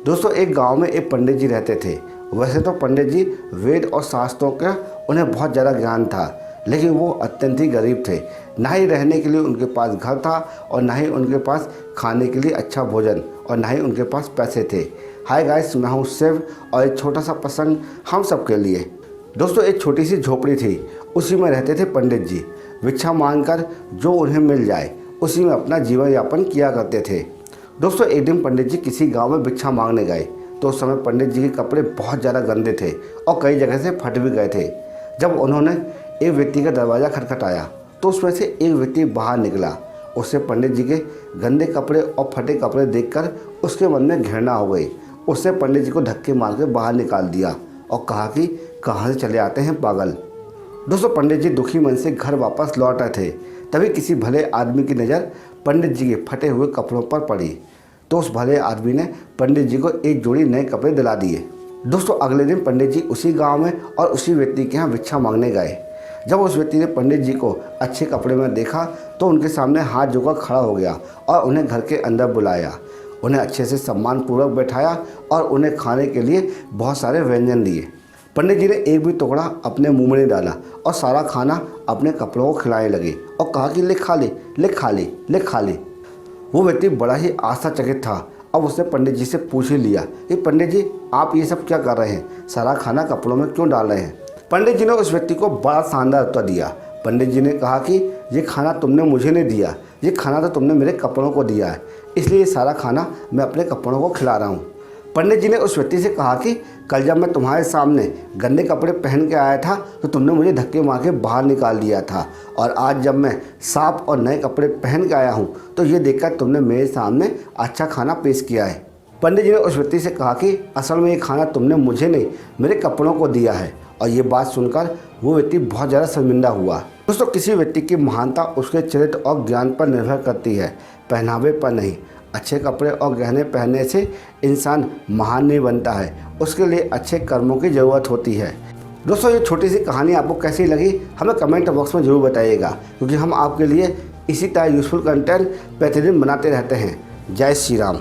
दोस्तों एक गांव में एक पंडित जी रहते थे। वैसे तो पंडित जी वेद और शास्त्रों का उन्हें बहुत ज़्यादा ज्ञान था, लेकिन वो अत्यंत ही गरीब थे। ना ही रहने के लिए उनके पास घर था और ना ही उनके पास खाने के लिए अच्छा भोजन और ना ही उनके पास पैसे थे। हाय गाइस, मैं हूँ शिव और एक छोटा सा प्रसंग हम सब के लिए। दोस्तों एक छोटी सी झोपड़ी थी, उसी में रहते थे पंडित जी। भिक्षा मांगकर जो उन्हें मिल जाए उसी में अपना जीवन यापन किया करते थे। दोस्तों एक दिन पंडित जी किसी गांव में भिक्षा मांगने गए तो उस समय पंडित जी के कपड़े बहुत ज़्यादा गंदे थे और कई जगह से फट भी गए थे। जब उन्होंने एक व्यक्ति का दरवाज़ा खटखटाया तो उसमें से एक व्यक्ति बाहर निकला। उससे पंडित जी के गंदे कपड़े और फटे कपड़े देखकर उसके मन में घृणा हो गई। उससे पंडित जी को धक्के मार के बाहर निकाल दिया और कहा कि कहाँ से चले आते हैं पागल। दोस्तों पंडित जी दुखी मन से घर वापस लौट आए थे। तभी किसी भले आदमी की नज़र पंडित जी के फटे हुए कपड़ों पर पड़ी तो उस भले आदमी ने पंडित जी को एक जोड़ी नए कपड़े दिला दिए। दोस्तों अगले दिन पंडित जी उसी गांव में और उसी व्यक्ति के यहाँ भिक्षा मांगने गए। जब उस व्यक्ति ने पंडित जी को अच्छे कपड़े में देखा तो उनके सामने हाथ जोड़कर खड़ा हो गया और उन्हें घर के अंदर बुलाया। उन्हें अच्छे से सम्मानपूर्वक बैठाया और उन्हें खाने के लिए बहुत सारे व्यंजन दिए। पंडित जी ने एक भी टुकड़ा अपने मुंह में नहीं डाला और सारा खाना अपने कपड़ों को खिलाने लगे और कहा कि ले खा ले, ले खा ले, ले खा ले। वो व्यक्ति बड़ा ही आश्चर्यचकित था। अब उसने पंडित जी से पूछ ही लिया कि पंडित जी आप ये सब क्या कर रहे हैं, सारा खाना कपड़ों में क्यों डाल रहे हैं। पंडित जी ने उस व्यक्ति को बड़ा शानदार उत्तर दिया। पंडित जी ने कहा कि ये खाना तुमने मुझे नहीं दिया, ये खाना तो तुमने मेरे कपड़ों को दिया है, इसलिए ये सारा खाना मैं अपने कपड़ों को खिला रहा हूँ। पंडित जी ने उस व्यक्ति से कहा कि कल जब मैं तुम्हारे सामने गंदे कपड़े पहन के आया था तो तुमने मुझे धक्के मार के बाहर निकाल दिया था, और आज जब मैं साफ और नए कपड़े पहन के आया हूँ तो ये देखकर तुमने मेरे सामने अच्छा खाना पेश किया है। पंडित जी ने उस व्यक्ति से कहा कि असल में ये खाना तुमने मुझे नहीं मेरे कपड़ों को दिया है। और ये बात सुनकर वो व्यक्ति बहुत ज़्यादा शर्मिंदा हुआ। दोस्तों किसी व्यक्ति की महानता उसके चरित्र और ज्ञान पर निर्भर करती है, पहनावे पर नहीं। अच्छे कपड़े और गहने पहनने से इंसान महान नहीं बनता है, उसके लिए अच्छे कर्मों की ज़रूरत होती है। दोस्तों ये छोटी सी कहानी आपको कैसी लगी हमें कमेंट बॉक्स में ज़रूर बताइएगा, क्योंकि हम आपके लिए इसी तरह यूज़फुल कंटेंट प्रतिदिन बनाते रहते हैं। जय श्री राम।